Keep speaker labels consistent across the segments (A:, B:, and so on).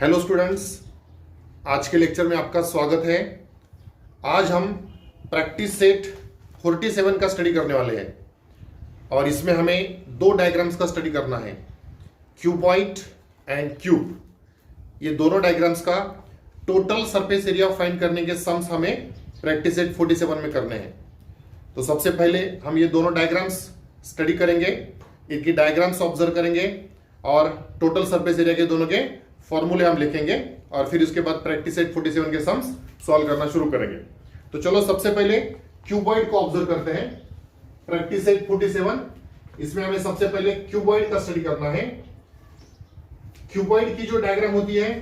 A: Hello students, आज के lecture में आपका स्वागत है। आज हम प्रैक्टिस सेट 47 का स्टडी करने वाले हैं और इसमें हमें दो डायग्राम्स का स्टडी करना है, क्यूबॉइड एंड क्यूब। ये दोनों डायग्राम्स का टोटल सरफेस एरिया फाइंड करने के सम्स हमें प्रैक्टिस सेट 47 में करने हैं। तो सबसे पहले हम ये दोनों डायग्राम्स स्टडी करेंगे, इनकी डायग्राम्स ऑब्जर्व करेंगे और टोटल सरफेस एरिया के दोनों के फॉर्मूले हम लिखेंगे और फिर उसके बाद प्रैक्टिस सेट 47 के सम्स सॉल्व करना शुरू करेंगे। तो चलो सबसे पहले क्यूबॉइड को ऑब्जर्व करते हैं। प्रैक्टिस सेट 47, इसमें हमें सबसे पहले क्यूबॉइड का स्टडी करना है। क्यूबॉइड की जो डायग्राम होती है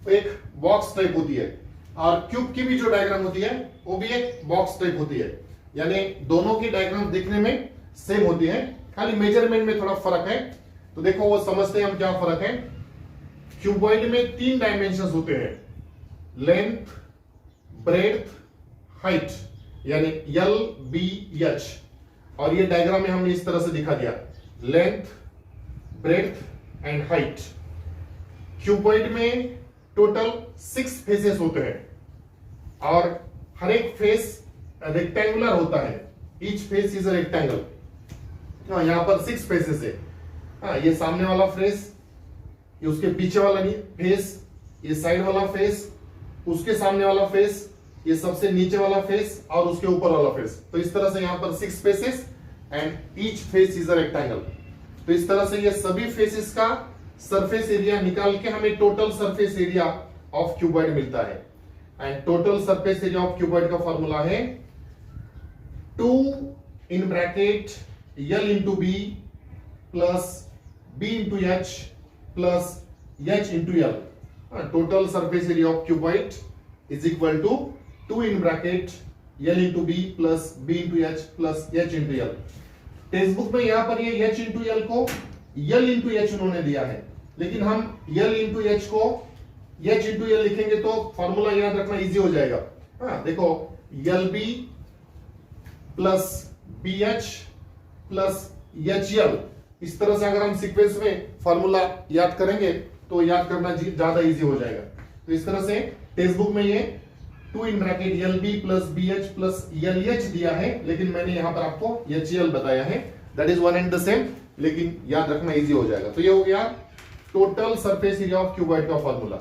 A: वो एक बॉक्स टाइप होती है और क्यूब की भी जो डायग्राम होती है वो भी एक बॉक्स टाइप होती है, यानी दोनों की डायग्राम दिखने में सेम होती है, खाली मेजरमेंट में थोड़ा फर्क है। तो देखो वो समझते हैं हम क्या फर्क है। क्यूबॉइड में तीन डायमेंशंस होते हैं, लेंथ, ब्रेड्थ, हाइट, यानी एल बी एच। और ये डायग्राम में हमने इस तरह से दिखा दिया, length, breadth and height. Cuboid में टोटल 6 फेसेस होते हैं और हर एक फेस रेक्टेंगुलर होता है, each face is a rectangle. यहां पर 6 फेसेस है। ये सामने वाला फेस, ये उसके पीछे वाला फेस, ये साइड वाला फेस, उसके सामने वाला फेस, ये सबसे नीचे वाला फेस और उसके ऊपर वाला फेस। तो इस तरह से यहां पर 6 faces and each face is a rectangle. तो इस तरह से ये सभी फेसेस का सरफेस एरिया निकाल के हमें total surface area of cuboid मिलता है। And total surface area of cuboid का फॉर्मूला है 2 in bracket L into B plus B into H plus H into L। Total surface area of cuboid is equal to 2 in bracket L into B plus B into H plus H into L। Text book में यहां पर ये H into L को L into H उन्होंने दिया है, लेकिन हम L इंटू H को H इंटू L लिखेंगे तो फॉर्मूला याद रखना इजी हो जाएगा। देखो LB plus BH plus HL, इस तरह से अगर हम सीक्वेंस में फॉर्मूला याद करेंगे तो याद करना ज्यादा इजी हो जाएगा। तो इस तरह से टेक्स्ट बुक में ये 2 in bracket LB plus BH plus LH दिया है, लेकिन मैंने यहां पर आपको HL बताया है। That is one and the same, लेकिन याद रखना इजी हो जाएगा। तो ये हो गया total surface area of cuboid का फॉर्मूला।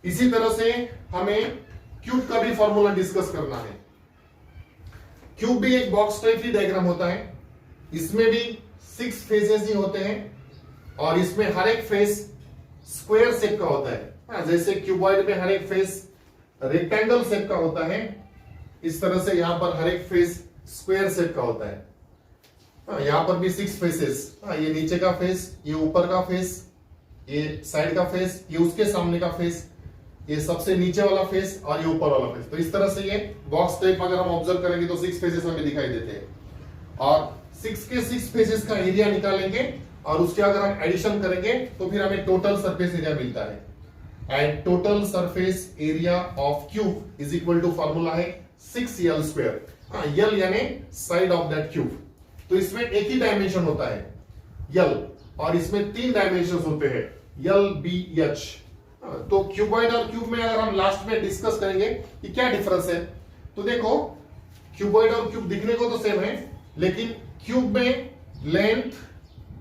A: इसी तरह से हमें क्यूब का भी फॉर्मूला डिस्कस करना है। क्यूब भी एक बॉक्स टाइप ही डायग्राम होता है, इसमें भी 6 फेसेस ही होते हैं और इसमें हर एक फेस स्क्वायर शेप का होता है। जैसे क्यूबॉइड में हर एक फेस रेक्टेंगल शेप का होता है, इस तरह से यहां पर हर एक फेस स्क्वायर शेप का होता है। यहां पर भी 6 फेसेस, ये नीचे का फेस, ये ऊपर का फेस, ये साइड का फेस, ये उसके सामने का फेस, ये सबसे नीचे वाला फेस और ये ऊपर वाला फेस। तो इस तरह से ये बॉक्स टाइप अगर हम ऑब्जर्व करेंगे तो 6 फेसेस हमें दिखाई देते हैं और 6 के 6 फेसेस का एरिया निकालेंगे और उसके अगर हम एडिशन करेंगे तो फिर हमें टोटल सरफेस एरिया मिलता है। And total surface area of cube is equal to formula है 6L स्क्वायर। L यानी साइड ऑफ दैट क्यूब। तो इसमें एक ही डायमेंशन होता है L और इसमें 3 डायमेंशन होते हैं L B H। तो क्यूबॉइड और क्यूब में अगर हम लास्ट में डिस्कस करेंगे कि क्या डिफरेंस है, तो देखो क्यूबॉइड और क्यूब दिखने को तो सेम है, लेकिन क्यूब में लेंथ,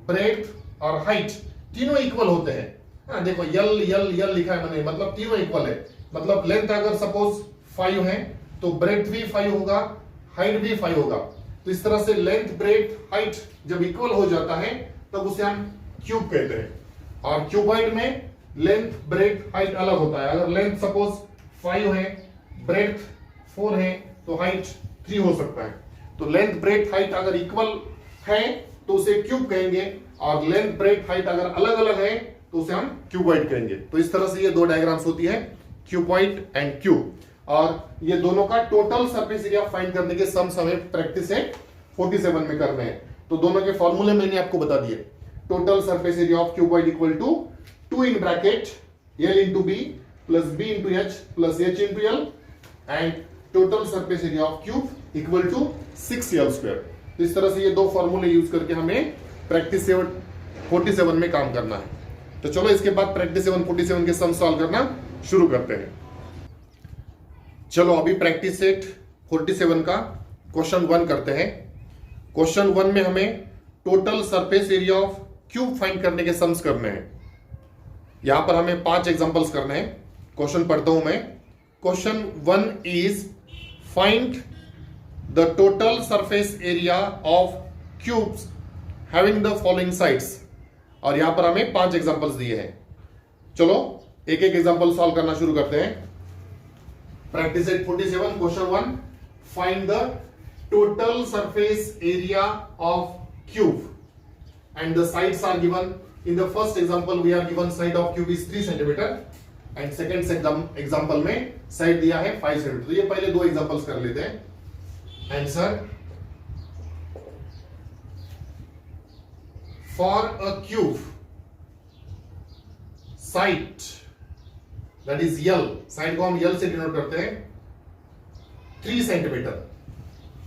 A: ब्रेड्थ और हाइट तीनों इक्वल होते हैं। देखो L L L लिखा है मैंने, मतलब तीनों इक्वल है। मतलब लेंथ अगर सपोज 5 है तो ब्रेड्थ भी 5 होगा, हाइट भी 5 होगा। तो इस तरह से लेंथ, ब्रेड्थ, हाइट जब इक्वल हो जाता है तब उसे हम क्यूब कहते हैं। और क्यूबॉइड में लेंथ, ब्रेड्थ, हाइट अलग होता है। अगर लेंथ सपोज 5 है, ब्रेड्थ 4 है तो हाइट 3 हो सकता है। तो लेंथ, ब्रेड्थ, हाइट अगर इक्वल है तो उसे क्यूब कहेंगे और लेंथ, ब्रेड्थ, हाइट अगर अलग अलग है तो उसे हम क्यूबॉइड कहेंगे। तो इस तरह से ये दो डायग्राम्स होती है, क्यूबॉइड एंड क्यूब। और ये दोनों का टोटल सरफेस एरिया फाइंड करने के सम्स हमें प्रैक्टिस है 47 में करने हैं। तो दोनों के फॉर्मूले मैंने आपको बता दिए। Total surface area of cuboid equal to 2 in bracket L into B plus B into H plus H into L and total surface area of cube equal to 6L square। तो इस तरह से ये दो फॉर्मूले यूज करके हमें practice 47 में काम करना है। तो चलो इसके बाद प्रैक्टिस 147 के सम सॉल्व करना शुरू करते हैं। चलो अभी प्रैक्टिस सेट 47 का क्वेश्चन 1 करते हैं। क्वेश्चन 1 में हमें total surface area of cube find करने के सम्स करने हैं। यहां पर हमें 5 एग्जांपल्स करने हैं। क्वेश्चन पढ़ता हूं मैं। Question 1 is find the total surface area of cubes having the following sides. और यहां पर हमें 5 एग्जांपल्स दिए हैं। चलो एक एक एग्जांपल सॉल्व करना शुरू करते हैं। Practice set 47 question 1 find the total surface area of cube and the sides are given. In the first example we are given side of cube is 3 cm and second example में side दिया है 5 cm। तो ये पहले 2 examples कर लेते हैं। Answer for a cube side that is L, side को हम L से डिनोट करते हैं 3 cm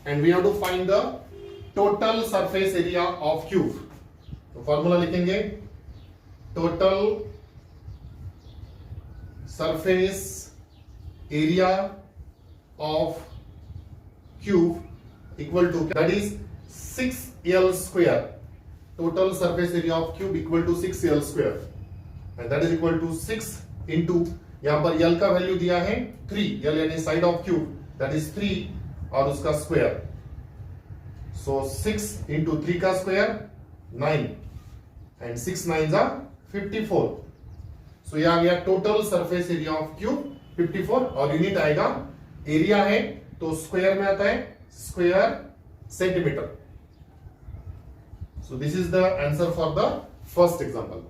A: and we have to find the total surface area of cube. तो फॉर्मूला लिखेंगे total surface area of cube equal to that is 6L square. Total surface area of cube equal to 6L square and that is equal to 6 into यहां पर L का value दिया है 3, L यानी side of cube that is 3 और उसका square. So 6 into 3 का square 9 and 6 9s are 54। So ये आ गया total surface area of cube 54 और यूनिट आएगा एरिया है तो स्क्वायर में आता है square centimetre. So this is the answer for the first example।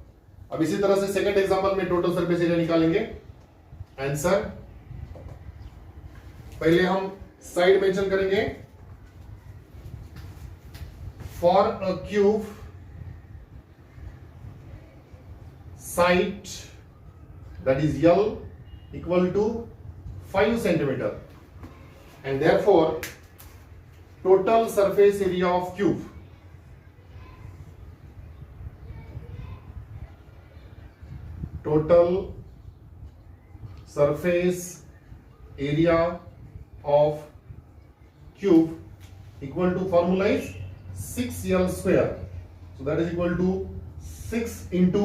A: अब इसी तरह से सेकंड एग्जांपल में टोटल सरफेस एरिया निकालेंगे। आंसर पहले हम साइड मेंशन करेंगे। For a cube side that is L equal to 5 cm and therefore total surface area of cube equal to formula is 6L square। So that is equal to 6 into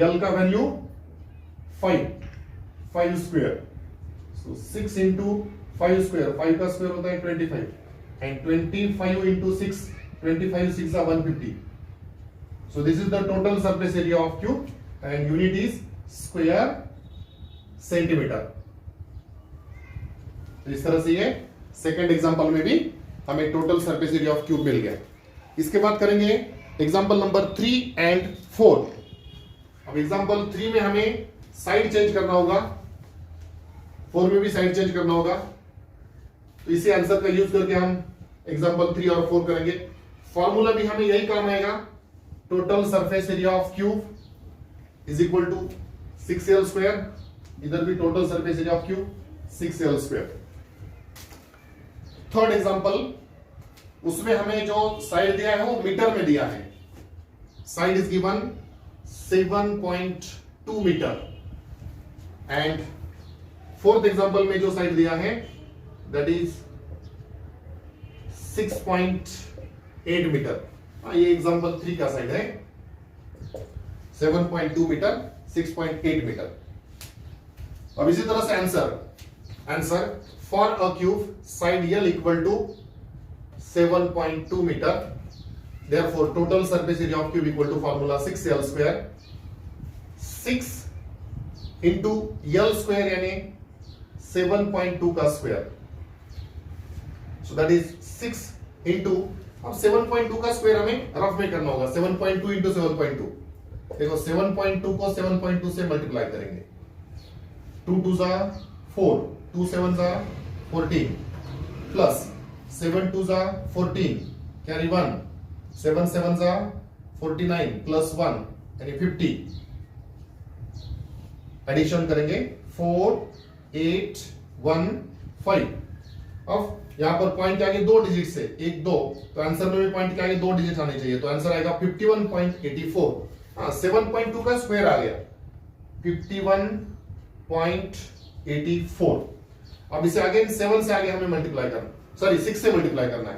A: L का value 5 square. So 6 into 5 square, 5 का square होता है 25 and 25 into 6, 25 6 are 150। So this is the total surface area of cube and unit is square centimeter। तो इस तरह से ये second example में भी हमें total surface area of cube मिल गया। इसके बाद करेंगे एग्जांपल नंबर 3 and 4। अब एग्जांपल 3 में हमें साइड चेंज करना होगा, 4 में भी साइड चेंज करना होगा। तो इसी आंसर का यूज करके हम एग्जांपल 3 और 4 करेंगे। फॉर्मूला भी हमें यही काम आएगा, total surface area of cube is equal to 6L square. इधर भी total surface area of cube 6L square. Third example उसमें हमें जो साइड दिया है वो मीटर में दिया है। Side is given 7.2 metre and fourth example में जो साइड दिया है दैट इज 6.8 मीटर। ये एग्जांपल 3 का साइड है 7.2 मीटर 6.8 मीटर। अब इसी तरह से answer for a cube side L equal to 7.2 meter, therefore total surface area of cube equal to formula 6L square। 6 into L square यानी 7.2 का square. So that is 6 into, अब 7.2 का square हमें rough में करना होगा। 7.2 into 7.2, देखो 7.2 को 7.2 से मल्टीप्लाई करेंगे। 2 2 जा 4, 2 7 जा 14 प्लस 7 2 जा 14 कैरी 1, 7 7 जा 49 प्लस 1 यानी 50। एडिशन करेंगे 4 8 1 5। अब यहां पर पॉइंट के आगे 2 डिजिट से 1 2, तो आंसर में भी पॉइंट के आगे 2 डिजिट आने चाहिए। तो आंसर आएगा 51.84 हाँ 7.2 का स्क्वायर आ गया 51.84। अब इसे आगे 7 से आगे हमें मल्टीप्लाई करना, सॉरी 6 से मल्टीप्लाई करना है,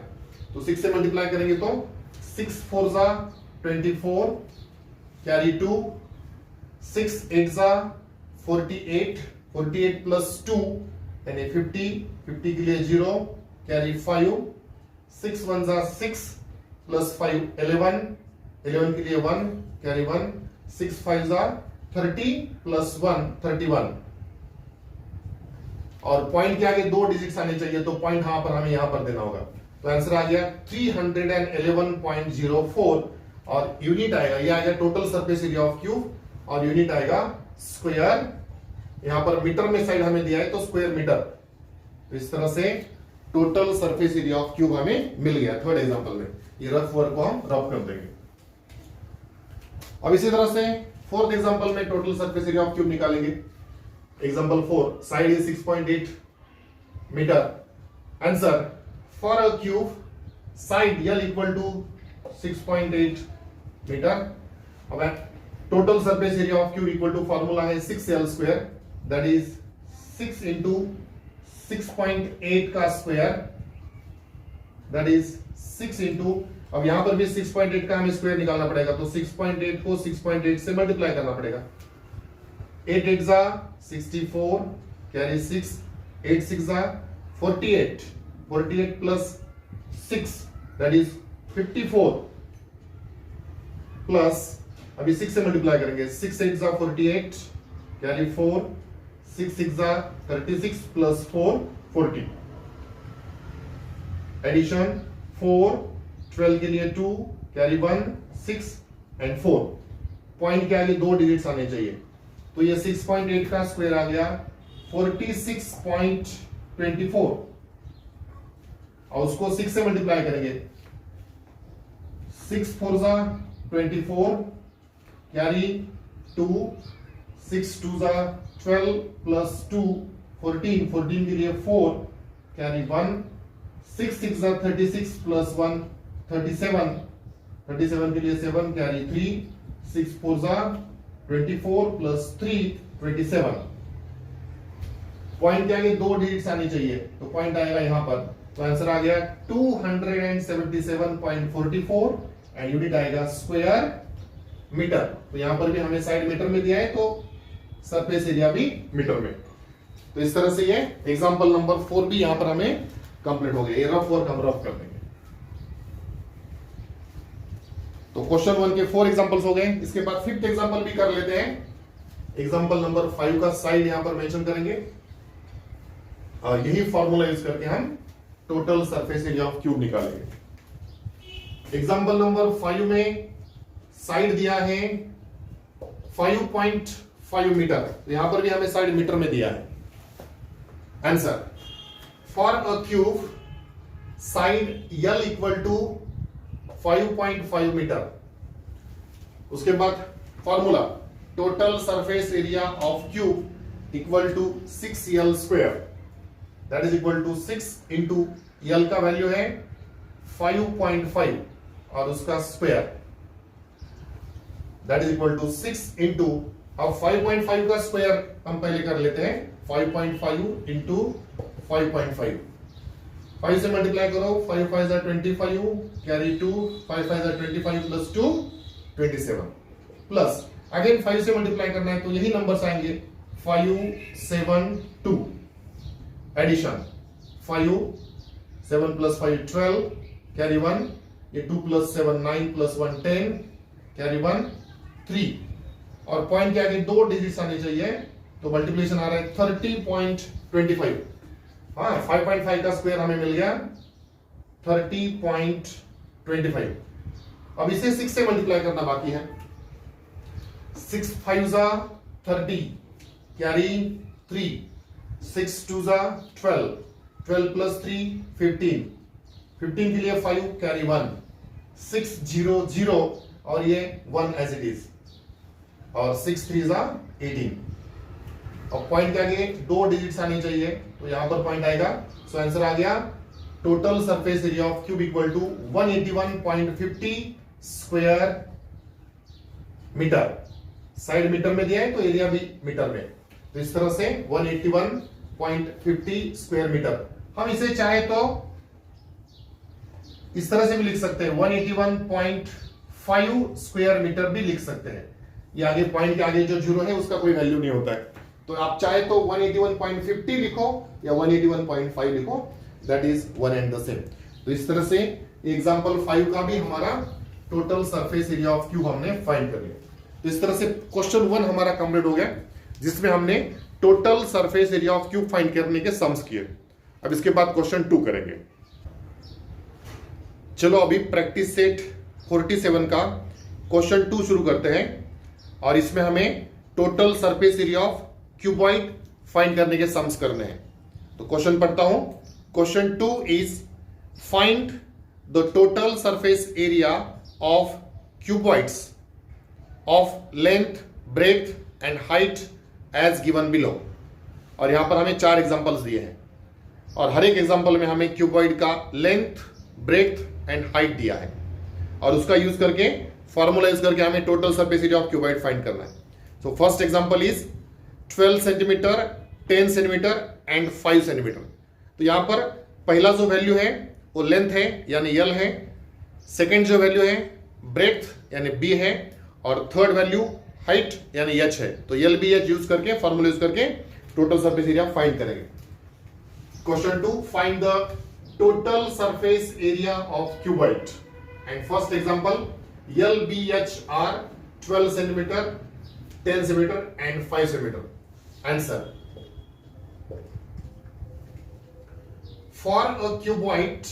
A: तो 6 से मल्टीप्लाई करेंगे तो 6 4 जा 24 कैरी 2, 6 8 जा 48, 48 प्लस 2 यानी 50, 50 के लिए 0 कैरी 5, 6 1 जा 6 प्लस 5 11, 11 के लिए 1 कैरी 1, 6 5 जा 30 प्लस 1 31, और पॉइंट के आगे 2 डिजिट्स आने चाहिए, तो पॉइंट यहां पर हमें यहां पर देना होगा, तो आंसर आ गया 311.04 और यूनिट आएगा, ये आएगा total surface area of cube और यूनिट आएगा स्क्वायर। यहां पर मीटर में साइड हमें दिया है तो स्क्वायर मीटर, तो इस तरह से total surface area of cube हमें मिल गया थर्ड एग्जांपल में। ये रफ वर्क को हम रफ कर देंगे। अब इसी तरह से फोर्थ एग्जांपल में total surface area of cube निकालेंगे। Example 4, side is 6.8 metre. Answer for a cube side L equal to 6.8 metre. अब total surface area of cube equal to formula है 6L square, that is 6 into 6.8 का square, that is 6 into, अब यहां पर भी 6.8 का हमें स्क्वायर निकालना पड़ेगा, तो 6.8 को 6.8 से मल्टीप्लाई करना पड़ेगा। 8 8 जा 64 कैरी 6, 8 6 जा 48, 48 प्लस 6 दैट इज 54 प्लस, अभी 6 से मल्टीप्लाई करेंगे, 6 8 जा 48 कैरी 4, 6 6 जा 36 प्लस 4 40, एडिशन 4 12 के लिए 2 कैरी 1 6 एंड 4, पॉइंट के आगे 2 डिजिट्स आने चाहिए, तो ये 6.8 का स्क्वायर आ गया 46.24 और उसको 6 से मल्टीप्लाई करेंगे, 6 4 जा 24 कैरी 2, 6 2 जा 12 प्लस 2 14, 14 के लिए 4 कैरी 1, 6 6 जा 36 प्लस 1 37, 37 के लिए 7 कैरी 3, 6 4 जा 24 प्लस 3 27, पॉइंट के आगे 2 डिजिट्स आनी चाहिए, तो पॉइंट आएगा यहां पर, तो आंसर आ गया 277.44 एंड यूनिट आएगा स्क्वायर मीटर। तो यहां पर भी हमें साइड मीटर में दिया है, तो सरफेस एरिया भी मीटर में। तो इस तरह से ये एग्जांपल नंबर 4 भी यहां पर हमें कंप्लीट हो गया। ये रफ वर्क हम रफ कर देंगे। तो क्वेश्चन 1 के 4 एग्जांपल्स हो गए। इसके बाद 5th एग्जांपल भी कर लेते हैं। एग्जांपल नंबर 5 का साइड यहां पर मेंशन करेंगे और यही फॉर्मूला यूज करके हम total surface area of cube निकालेंगे। एग्जांपल नंबर 5 में साइड दिया है 5.5 मीटर, यहां पर भी हमें साइड मीटर में दिया है। Answer for a cube side L equal to 5.5 metre. उसके बाद formula total surface area of cube equal to 6L square, that is equal to 6 into L का वैल्यू है 5.5 और उसका square, that is equal to 6 into, अब 5.5 का square हम पहले कर लेते हैं, 5.5 इंटू 5.5, 5 से मल्टीप्लाई करो, 5 5 जा 25 कैरी 2, 5 5 जा 25 प्लस 2 27 प्लस अगेन 5 से मल्टीप्लाई करना है, तो यही नंबर्स आएंगे 5 7 2, एडिशन 5 7 प्लस 5 12 कैरी 1, ये 2 प्लस 7 9 प्लस 1 10 कैरी 1 3, और पॉइंट के आगे 2 डिजिट्स आने चाहिए, तो मल्टीप्लिकेशन आ रहा है 30.25। हाँ 5.5 का स्क्वायर हमें मिल गया 30.25। अब इसे 6 से मल्टीप्लाई करना बाकी है, 6 5 जा 30 कैरी 3, 6 2 जा 12, 12 प्लस 3 15, 15 के लिए 5 कैरी 1, 6 0 0 और ये 1 एज इट इज, और 6 3 जा 18। और पॉइंट के आगे 2 डिजिट्स आनी चाहिए, तो यहां पर पॉइंट आएगा, सो आंसर आ गया total surface area of cube equal to 181.50 square metre, side metre में दिया है तो एरिया भी मीटर में। तो इस तरह से 181.50 स्क्वायर मीटर। हम इसे चाहे तो इस तरह से भी लिख सकते हैं, 181.5 स्क्वायर मीटर भी लिख सकते हैं। ये आगे पॉइंट के आगे जो जीरो है उसका कोई वैल्यू नहीं होता है। तो आप चाहे तो 181.50 लिखो या 181.5 लिखो, that is one and the same. तो इस तरह से एग्जांपल 5 का भी हमारा total surface area of cube हमने फाइंड कर लिया। तो इस तरह से क्वेश्चन 1 हमारा कंप्लीट हो गया, जिसमें हमने total surface area of cube find करने के सम्स किए। अब इसके बाद क्वेश्चन 2 करेंगे। चलो अभी प्रैक्टिस सेट 47 का क्वेश्चन 2 शुरू करते हैं, और इसमें हमें total surface area of cuboid find करने के सम्स करने हैं। तो क्वेश्चन पढ़ता हूं। Question 2 is find the total surface area of cuboids of length, breadth and height as given below. और यहां पर हमें 4 एग्जांपल्स दिए हैं, और हर एक एग्जांपल में हमें क्यूबॉइड का लेंथ, ब्रेथ एंड हाइट दिया है, और उसका यूज करके फॉर्मूला यूज करके हमें total surface area of cuboid find करना है। So first example is 12 centimetre, 10 centimetre and 5 centimetre. तो यहां पर पहला जो वैल्यू है वो लेंथ है यानी यल है, सेकेंड जो वैल्यू है ब्रेथ यानी बी है, और थर्ड वैल्यू हाइट यानी एच है। तो यल बी एच यूज करके फॉर्मूला यूज करके टोटल सरफेस एरिया फाइंड करेंगे। Question 2, find the total surface area of cuboid. And first example L B H are 12 centimetre, 10 centimetre and 5 centimetre. Answer, for a cuboid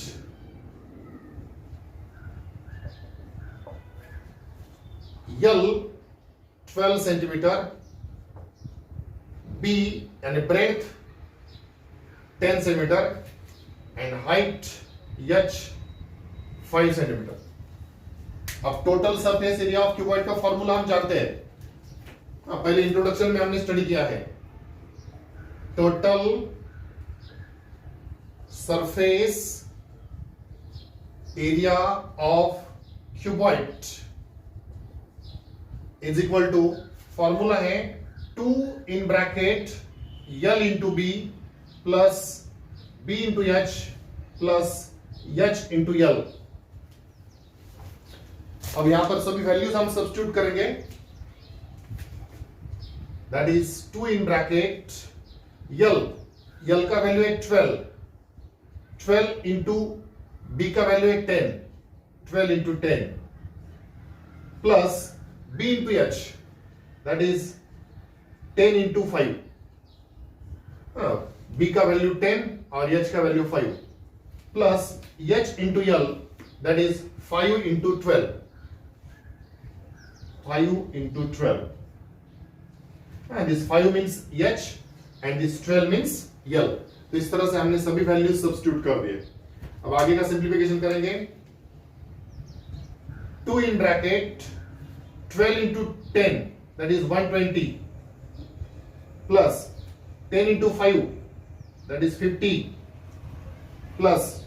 A: L 12 centimeter, B and breadth 10 centimeter and height H 5 centimeter। अब total surface area of cuboid का formula हम जानते हैं, पहले introduction में हमने study किया है। Total surface area of cuboid is equal to, formula है 2 in bracket L into B plus B into H plus H into L. अब यहां पर सभी वैल्यूज हम सब्स्टिट्यूट करेंगे, that is 2 in bracket L का वैल्यू है 12 इंटू बी का वैल्यू है 10, 12 into 10 plus B into H that is 10 into 5। B का वैल्यू 10 और एच का value 5 plus H into L that is 5 into 12, 5 into 12। This 5 means H and this 12 means L. तो इस तरह से हमने सभी वैल्यूज सब्स्टिट्यूट कर दिए। अब आगे का सिंप्लीफिकेशन करेंगे। 2 in bracket 12 into 10 that is 120 plus 10 into 5 that is 50 plus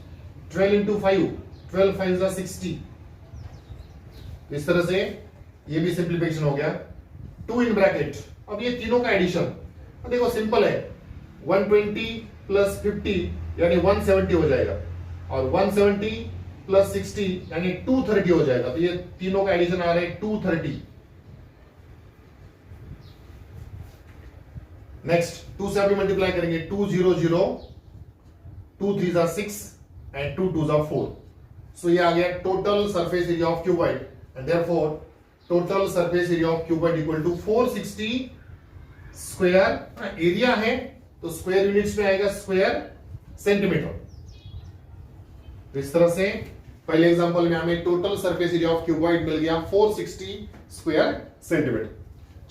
A: 12 into 5, 12 5 is 60। इस तरह से ये भी सिंप्लीफिकेशन हो गया। 2 इन ब्रैकेट, अब ये तीनों का एडिशन देखो सिंपल है, 120 प्लस 50 यानी 170 हो जाएगा, और 170 प्लस 60 यानी 230 हो जाएगा। तो ये तीनों का एडिशन आ रहा है 230। नेक्स्ट 2 से अभी मल्टीप्लाई करेंगे, 200, 2 3 6 एंड 2 2 4। सो ये आ गया total surface area of cuboid, and therefore total surface area of cuboid equal to 460 square. Area है तो स्क्वायर यूनिट्स में आएगा स्क्वायर सेंटीमीटर। तो इस तरह से पहले एग्जांपल में हमें total surface area of cuboid मिल गया 460 स्क्वायर सेंटीमीटर।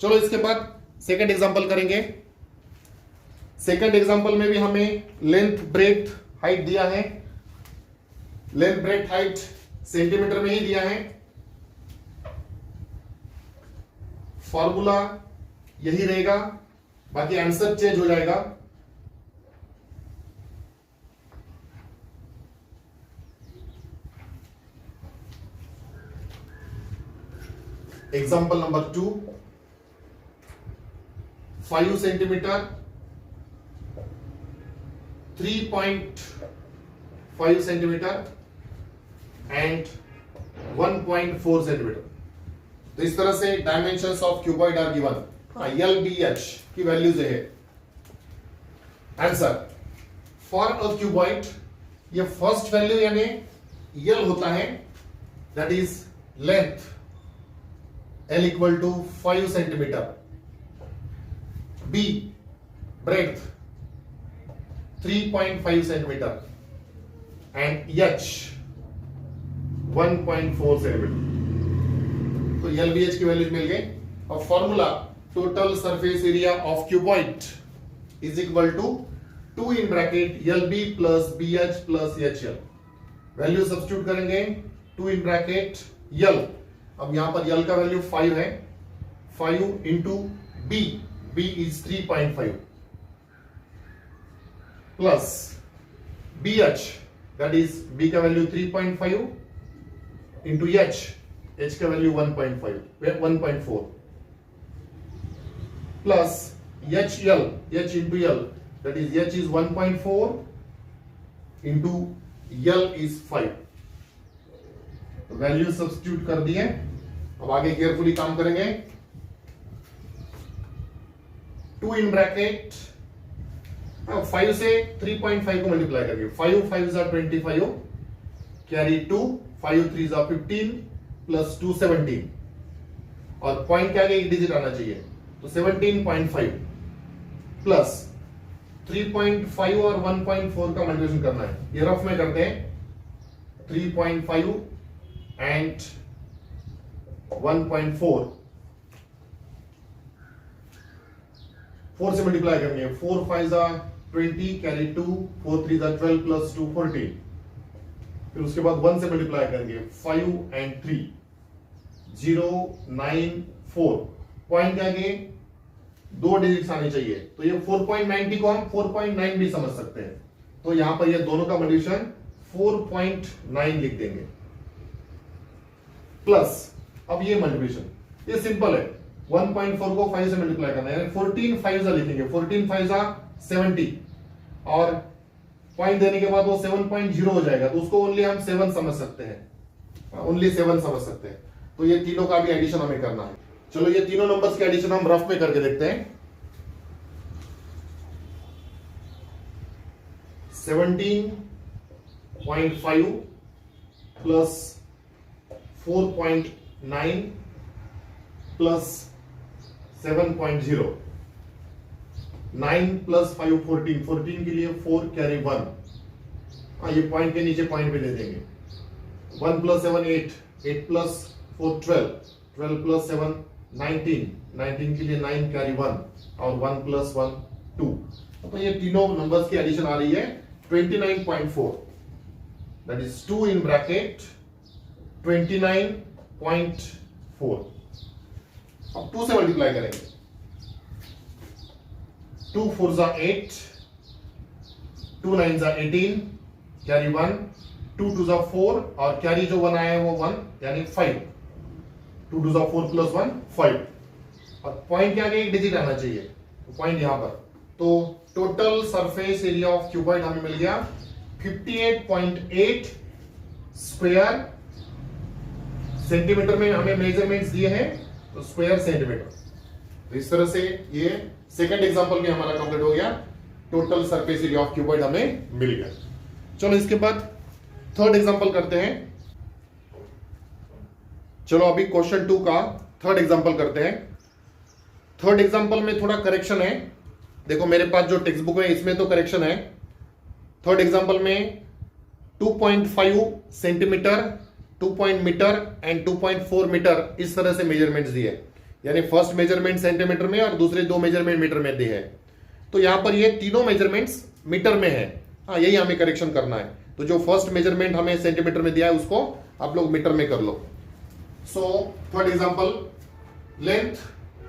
A: चलो इसके बाद सेकंड एग्जांपल करेंगे। सेकंड एग्जांपल में भी हमें लेंथ, ब्रेथ, हाइट दिया है। लेंथ, ब्रेथ, हाइट सेंटीमीटर में ही दिया है। फॉर्मूला यही रहेगा, बाकी आंसर चेंज हो जाएगा। Example number 2, 5 centimetre, 3.5 centimetre and 1.4 centimetre. तो इस तरह से dimensions of cuboid are given. L B H की वैल्यूज है। आंसर फॉर अ क्यूबॉइड, ये फर्स्ट वैल्यू यानी यल होता है, that is length L equal to 5 centimetre, B breadth 3.5 centimetre and H 1.4 centimetre. तो एल बी एच की values मिल गई। और formula total surface area of cuboid is equal to 2 in bracket L B plus B H plus H L. Value substitute करेंगे, 2 in bracket यल, अब यहां पर यल का वैल्यू 5 है, 5 into B, B is 3.5 plus B H, that is B का value 3.5 into H, H का value 1.4 plus H L, H into L, that is H is 1.4 into L is 5। तो value substitute कर दिए। अब आगे carefully काम करेंगे। 2 in bracket 5 से 3.5 को मल्टीप्लाई करेंगे, 5 5 is 25, कैरी 2, 5 3 is 15 प्लस 2 17, और पॉइंट के आगे एक डिजिट आना चाहिए, तो 17.5 प्लस 3.5 और 1.4 का मल्टीप्लिकेशन करना है। ये रफ में करते हैं, 3.5 एंड 1.4, 4 से मल्टीप्लाई करेंगे, 4 5 20, कैरी 2, 4 3 12 प्लस 2 14। फिर उसके बाद 1 से मल्टीप्लाई करेंगे, 5 एंड 3 0 9 4, पॉइंट के आगे 2 डिजिट्स आनी चाहिए, तो ये 4.90 को हम 4.9 भी समझ सकते हैं। तो यहां पर ये दोनों का मल्टीप्लिकेशन 4.9 लिख देंगे, प्लस अब ये मल्टीप्लिकेशन, ये सिंपल है, 1.4 को 5 से मल्टीप्लाई करना है, 14 5 लिखेंगे, 14 5 70, और पॉइंट देने के बाद वो 7.0 हो जाएगा, तो उसको ओनली हम 7 समझ सकते हैं, ओनली 7 समझ सकते हैं। तो ये तीनों का भी एडिशन हमें करना है। चलो ये तीनों नंबर्स के एडिशन हम रफ में करके देखते हैं। 17.5 प्लस 4.9 प्लस 7.0, 9 प्लस 5 14, 14 के लिए 4 कैरी 1, ये पॉइंट के नीचे पॉइंट भी दे देंगे, 1 प्लस 7 8, 8 प्लस 4 12, 12 प्लस 7 19, 19 के लिए 9 कैरी 1, और 1 प्लस 1 2। तो ये तीनों नंबर्स की एडिशन आ रही है 29.4, दैट इज 2 इन ब्रैकेट 29.4। अब 2 से मल्टीप्लाई करेंगे, 2 4 8, 2 9 18, कैरी 1, 2 2 4, और कैरी जो 1 आया है वो 1 यानी 5, 2 2 4 प्लस 1 5, और पॉइंट के आगे एक डिजिट आना चाहिए, तो पॉइंट यहां पर। तो total surface area of cuboid हमें मिल गया 58.8 स्क्वायर सेंटीमीटर में हमें मेजरमेंट्स दिए हैं, तो स्क्वायर सेंटीमीटर। तो इस तरह से ये सेकंड एग्जांपल भी हमारा कंप्लीट हो गया, total surface area of cuboid हमें मिल गया। चलो इसके बाद थर्ड एग्जांपल करते हैं। चलो अभी क्वेश्चन 2 का थर्ड एग्जांपल करते हैं। थर्ड एग्जांपल में थोड़ा करेक्शन है, देखो मेरे पास जो टेक्स्ट बुक है इसमें तो करेक्शन है। थर्ड एग्जांपल में 2.5 सेंटीमीटर, 2 मीटर एंड 2.4 मीटर इस तरह से मेजरमेंट्स दिए, यानी फर्स्ट मेजरमेंट सेंटीमीटर में और दूसरे 2 मेजरमेंट मीटर में दिए हैं। तो यहां पर ये तीनों मेजरमेंट्स मीटर में है, हाँ यही हमें करेक्शन करना है। तो जो फर्स्ट मेजरमेंट हमें सेंटीमीटर में दिया है उसको आप लोग मीटर में कर लो। So third example, length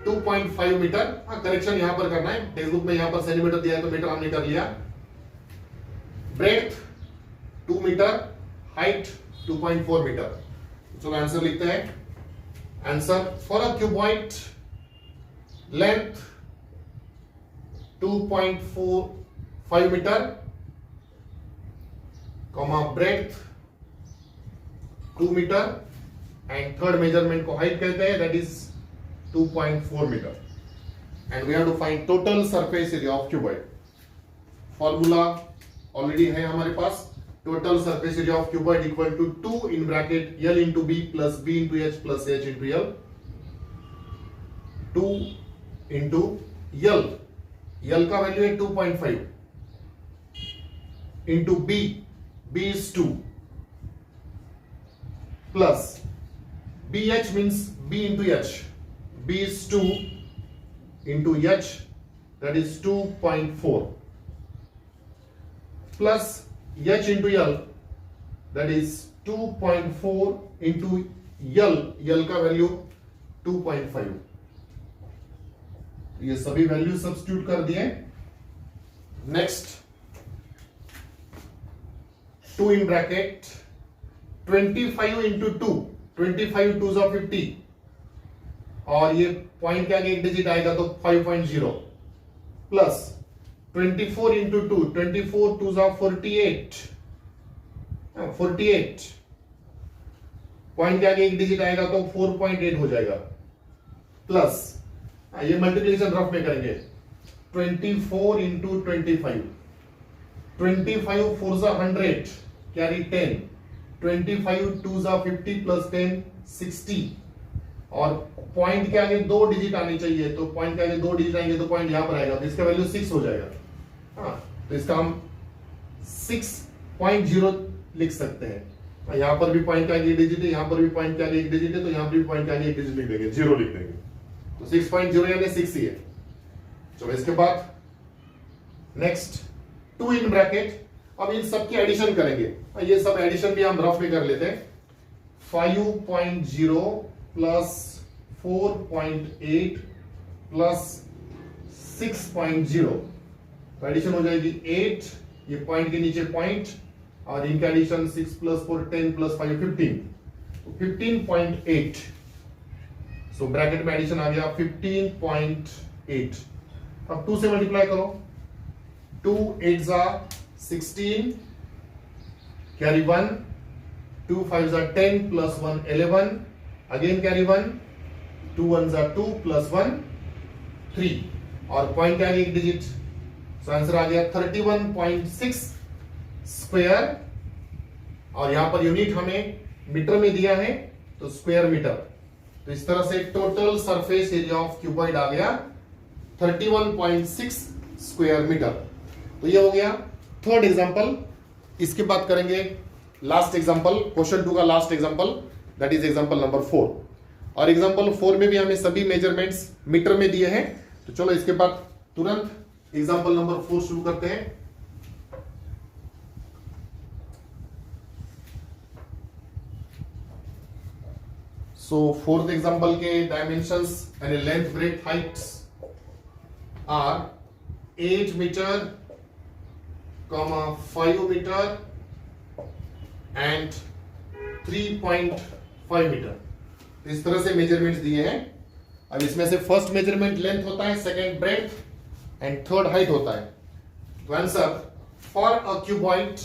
A: 2.5 metre, हाँ करेक्शन यहां पर करना है, टेक्स्ट बुक में यहां पर सेंटीमीटर दिया है तो मीटर हमने कर लिया। Breadth 2 metre, height 2.4 metre. चलो आंसर लिखते हैं। Answer for a cuboid length 2.45 metre, comma breadth 2 metre and third measurement को हाइट कहते हैं, that is 2.4 metre and we have to find total surface area of cuboid. Formula already है हमारे पास, total surface area of cuboid equal to 2 in bracket L into B plus B into H plus H into L, 2 into L का value है 2.5 into B is 2 plus B H means B into H, B is 2 into H that is 2.4 plus h into L that is 2.4 into L का value 2.5। ये सभी value substitute कर दिए। Next 2 in bracket 25 into 2, 25 2 जा 50 और ये point के आगे एक डिजिट आएगा तो 5.0 प्लस 24 इंटू 2, 24 2 जा 48, 48 पॉइंट के आगे एक डिजिट आएगा तो 4.8 हो जाएगा प्लस ये मल्टीप्लिकेशन रफ में करेंगे 24 इंटू 25, 25 4 जा 100 कैरी 10, 25 2 जा 50 प्लस 10 60 और पॉइंट के आगे 2 डिजिट आने चाहिए तो पॉइंट के आगे 2 डिजिट आएंगे तो पॉइंट यहां पर आएगा तो इसका वैल्यू 6 हो जाएगा। तो इसका हम 6.0 लिख सकते हैं। यहां पर भी पॉइंट के आगे एक डिजिट है, यहां पर भी पॉइंट के आगे एक डिजिट है तो यहां पर भी पॉइंट के आगे एक डिजिट लिख देंगे, 0 लिख देंगे तो 6.0 यानी 6 ही है। चलो इसके बाद नेक्स्ट 2 इन ब्रैकेट, अब इन सब की एडिशन करेंगे, ये सब एडिशन भी हम रफ में कर लेते हैं। 5.0 प्लस 4.8 प्लस 6.0 तो एडिशन हो जाएगी 8, ये पॉइंट के नीचे पॉइंट और इनका एडिशन 6 प्लस 4 10 प्लस 5 15, तो 15.8। सो ब्रैकेट में एडिशन आ गया 15.8। अब 2 से मल्टीप्लाई करो, 2 8 जा 16 कैरी 1, 2 5 जा 10 प्लस 1 11 अगेन कैरी 1, 2 1 जा 2 प्लस 1 3 और पॉइंट के आगे एक डिजिट, तो आंसर आ गया 31.6 स्क्वायर और यहां पर यूनिट हमें मीटर में दिया है तो स्क्वायर मीटर। तो इस तरह से total surface area of cuboid आ गया 31.6 स्क्वायर मीटर। तो ये हो गया थर्ड एग्जांपल। इसके बाद करेंगे लास्ट एग्जांपल, क्वेश्चन 2 का last example, that is example number 4। और एग्जांपल 4 में भी हमें सभी मेजरमेंट्स मीटर में दिए हैं। तो चलो इसके बाद तुरंत एग्जांपल नंबर 4 शुरू करते हैं। सो फोर्थ एग्जांपल के डायमेंशंस यानी length breadth heights are 8 metre, 5 metre and 3.5 metre. तो इस तरह से मेजरमेंट्स दिए हैं। अब इसमें से फर्स्ट मेजरमेंट लेंथ होता है, second breadth and third height होता है। तो answer for a cuboid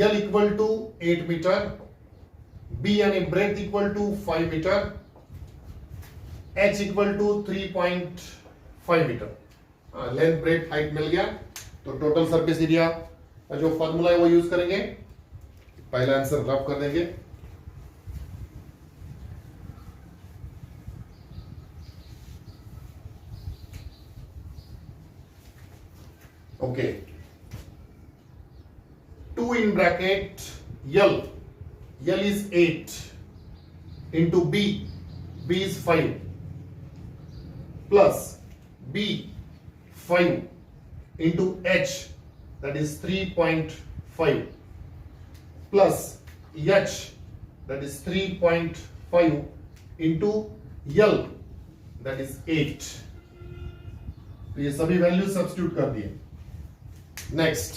A: L equal to 8 metre, B यानी breadth equal to 5 metre, H equal to 3.5 metre. Length breadth height मिल गया। तो टोटल सरफेस एरिया का जो फॉर्मूला है वो यूज करेंगे। पहला आंसर रफ कर देंगे। Okay, 2 in bracket L is 8 into B is 5 plus B 5 into H that is 3.5 plus H that is 3.5 into L that is 8। तो ये सभी वैल्यू सब्स्टिट्यूट कर दिए। Next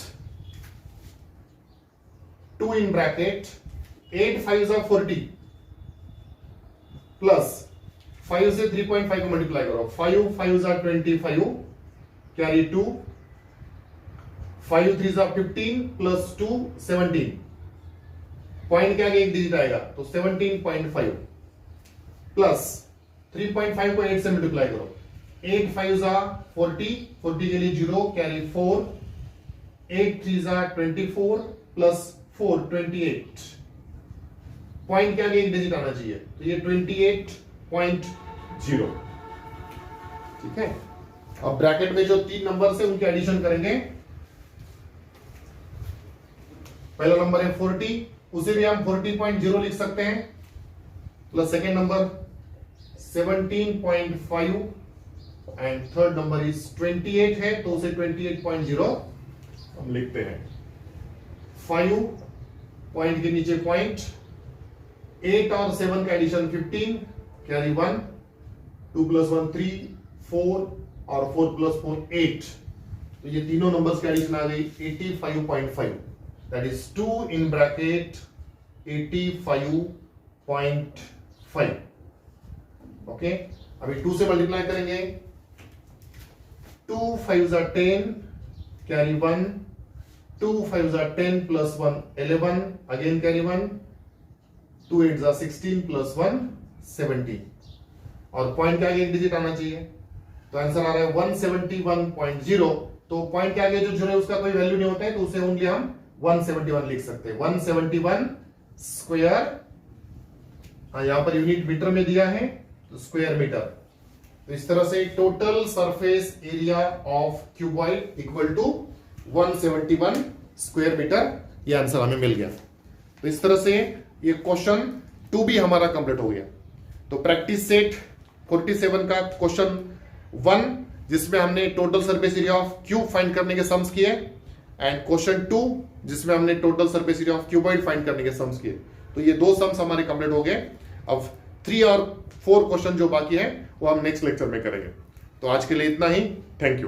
A: 2 in bracket 8 5 are 40 plus 5 से 3.5 को multiply करो, 5 5 are 25 carry 2, 5 3 are 15 plus 2 17, point के आगे एक डिजिट आएगा तो 17.5 प्लस 3.5 को 8 से मल्टीप्लाई करो, 8 5 are 40, 40 के लिए 0 कैरी 4, 8 3 are 24 प्लस 4 28, पॉइंट के आगे एक डिजिट आना चाहिए तो ये 28.0, ठीक है। अब ब्रैकेट में जो 3 नंबर है उनके एडिशन करेंगे। पहला नंबर है 40, उसे भी हम 40.0 लिख सकते हैं, plus second number 17.5 and third number is 28 है तो उसे 28.0 हम लिखते हैं। 5 पॉइंट के नीचे पॉइंट, 8 और 7 का एडिशन 15 कैरी 1, 2 प्लस 1 3, 4 और 4 प्लस 4 8, तो ये तीनों नंबर्स की एडिशन आ गई 85.5, that is 2 in bracket 85.5। Okay, अभी 2 से मल्टीप्लाई करेंगे, 2 5 are 10 carry 1, 2 5 are 10 plus 1 11 again carry 1, 2 8 are 16 plus 1 17, और पॉइंट के आगे एक डिजिट आना चाहिए तो आंसर आ रहा है 171.0। तो पॉइंट के आगे जो जीरो है उसका कोई वैल्यू नहीं होता है तो उसे ओनली हम 171 लिख सकते हैं। 171 स्क्वायर, यहां पर यूनिट मीटर में दिया है तो स्क्वायर मीटर। तो इस तरह से total surface area of cuboid equal to 171 square metre, ये आंसर हमें मिल गया। तो इस तरह से ये क्वेश्चन 2 भी हमारा कंप्लीट हो गया। तो प्रैक्टिस सेट 47 का क्वेश्चन 1 जिसमें हमने total surface area of cube find करने के सम्स किए, एंड क्वेश्चन 2 जिसमें हमने total surface area of cuboid find करने के सम्स किए। तो ये 2 सम्स हमारे कंप्लीट हो गए। अब 3 और 4 क्वेश्चन जो बाकी है वो हम नेक्स्ट लेक्चर में करेंगे। तो आज के लिए इतना ही, थैंक यू।